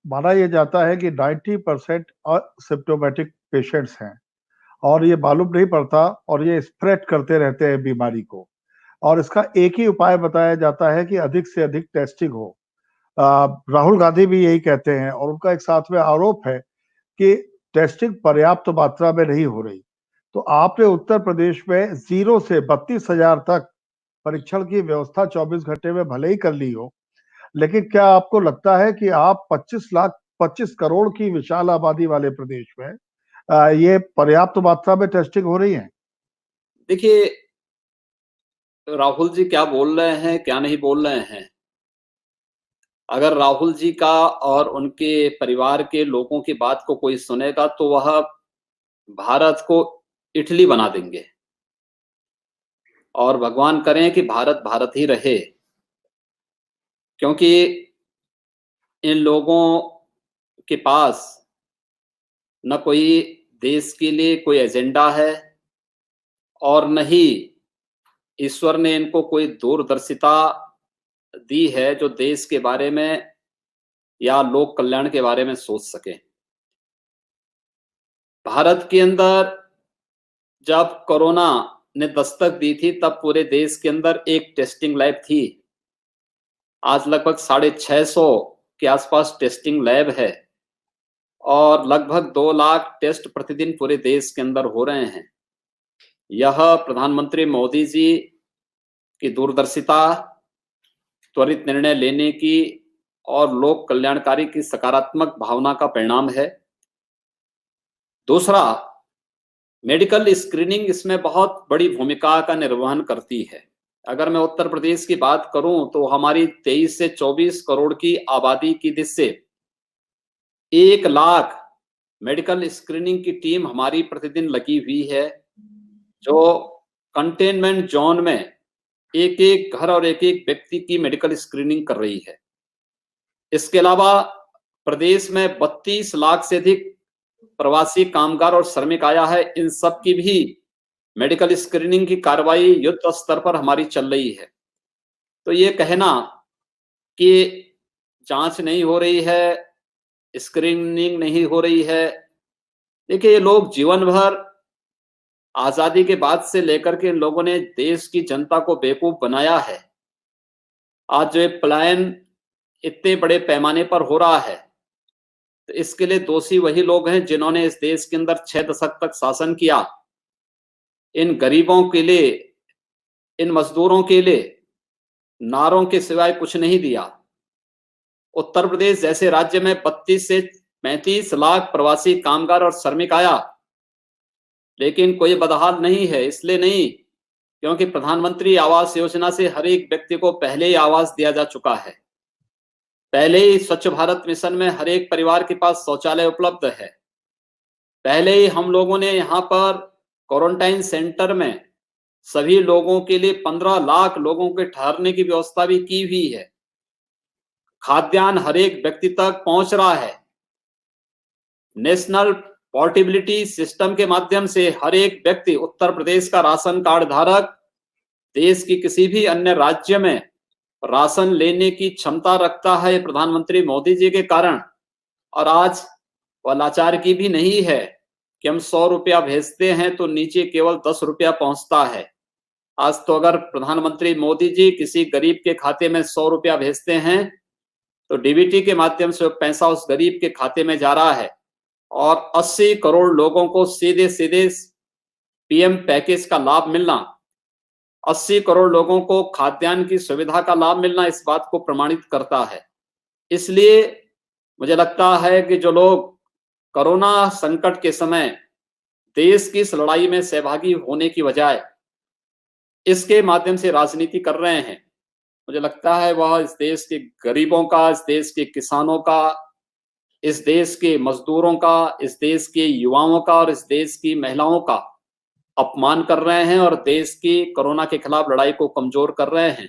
माना ये जाता है कि 90% सिम्प्टोमेटिक पेशेंट्स हैं और ये मालूम नहीं पड़ता और ये स्प्रेड करते रहते हैं बीमारी को। और इसका एक ही उपाय बताया जाता है कि अधिक से अधिक टेस्टिंग हो। राहुल गांधी भी यही कहते हैं और उनका एक साथ में आरोप है कि टेस्टिंग पर्याप्त मात्रा में नहीं हो रही। तो आपने उत्तर प्रदेश में 0 से 32,000 तक परीक्षण की व्यवस्था 24 घंटे में भले ही कर ली हो, लेकिन क्या आपको लगता है कि आप 25 करोड़ की विशाल आबादी वाले प्रदेश में ये पर्याप्त मात्रा में टेस्टिंग हो रही है? देखिए, राहुल जी क्या बोल रहे हैं, क्या नहीं बोल रहे हैं। अगर राहुल जी का और उनके परिवार के लोगों की बात को कोई सुनेगा तो वह भारत को इटली बना देंगे और भगवान करें कि भारत भारत ही रहे, क्योंकि इन लोगों के पास न कोई देश के लिए कोई एजेंडा है और न ही ईश्वर ने इनको कोई दूरदर्शिता दी है जो देश के बारे में या लोक कल्याण के बारे में सोच सके। भारत के अंदर जब कोरोना ने दस्तक दी थी तब पूरे देश के अंदर एक टेस्टिंग लैब थी। आज लगभग 650 के आसपास टेस्टिंग लैब है और लगभग 2 लाख टेस्ट प्रतिदिन पूरे देश के अंदर हो रहे हैं। यह प्रधानमंत्री मोदी जी की दूरदर्शिता, त्वरित निर्णय लेने की और लोक कल्याणकारी की सकारात्मक भावना का परिणाम है। दूसरा, मेडिकल स्क्रीनिंग इसमें बहुत बड़ी भूमिका का निर्वहन करती है। अगर मैं उत्तर प्रदेश की बात करूं तो हमारी 23 से 24 करोड़ की आबादी की दिश से 1 लाख मेडिकल स्क्रीनिंग की टीम हमारी प्रतिदिन लगी हुई है, जो कंटेनमेंट जोन में एक एक घर और एक एक व्यक्ति की मेडिकल स्क्रीनिंग कर रही है। इसके अलावा प्रदेश में 32 लाख से अधिक प्रवासी कामगार और श्रमिक आया है। इन सब की भी मेडिकल स्क्रीनिंग की कार्रवाई युद्ध स्तर पर हमारी चल रही है। तो ये कहना कि जांच नहीं हो रही है, स्क्रीनिंग नहीं हो रही है, देखिए ये लोग जीवन भर आजादी के बाद से लेकर के इन लोगों ने देश की जनता को बेवकूफ बनाया है। आज जो ये पलायन इतने बड़े पैमाने पर हो रहा है, तो इसके लिए दोषी वही लोग हैं जिन्होंने इस देश के अंदर 6 दशक तक शासन किया। इन गरीबों के लिए, इन मजदूरों के लिए नारों के सिवाय कुछ नहीं दिया। उत्तर प्रदेश जैसे राज्य में 32 से 35 लाख प्रवासी कामगार और श्रमिक आया, लेकिन कोई बदहाल नहीं है। इसलिए नहीं क्योंकि प्रधानमंत्री आवास योजना से हर एक व्यक्ति को पहले ही आवास दिया जा चुका है। पहले ही स्वच्छ भारत मिशन में हर एक परिवार के पास शौचालय उपलब्ध है। पहले ही हम लोगों ने यहाँ पर क्वारंटाइन सेंटर में सभी लोगों के लिए 15 लाख लोगों के ठहरने की व्यवस्था भी की हुई है। खाद्यान्न हर एक व्यक्ति तक पहुंच रहा है। नेशनल पोर्टेबिलिटी सिस्टम के माध्यम से हर एक व्यक्ति, उत्तर प्रदेश का राशन कार्ड धारक, देश की किसी भी अन्य राज्य में राशन लेने की क्षमता रखता है प्रधानमंत्री मोदी जी के कारण। और आज वह लाचार की भी नहीं है कि हम 100 रुपया भेजते हैं तो नीचे केवल 10 रुपया पहुंचता है। आज तो अगर प्रधानमंत्री मोदी जी किसी गरीब के खाते में 100 रुपया भेजते हैं तो डीबीटी के माध्यम से पैसा उस गरीब के खाते में जा रहा है और 80 करोड़ लोगों को सीधे सीधे पीएम पैकेज का लाभ मिलना, 80 करोड़ लोगों को खाद्यान्न की सुविधा का लाभ मिलना इस बात को प्रमाणित करता है। इसलिए मुझे लगता है कि जो लोग कोरोना संकट के समय देश की इस लड़ाई में सहभागी होने की बजाय इसके माध्यम से राजनीति कर रहे हैं, मुझे लगता है वह इस देश के गरीबों का, इस देश के किसानों का, इस देश के मजदूरों का, इस देश के युवाओं का और इस देश की महिलाओं का अपमान कर रहे हैं और देश की कोरोना के खिलाफ लड़ाई को कमजोर कर रहे हैं।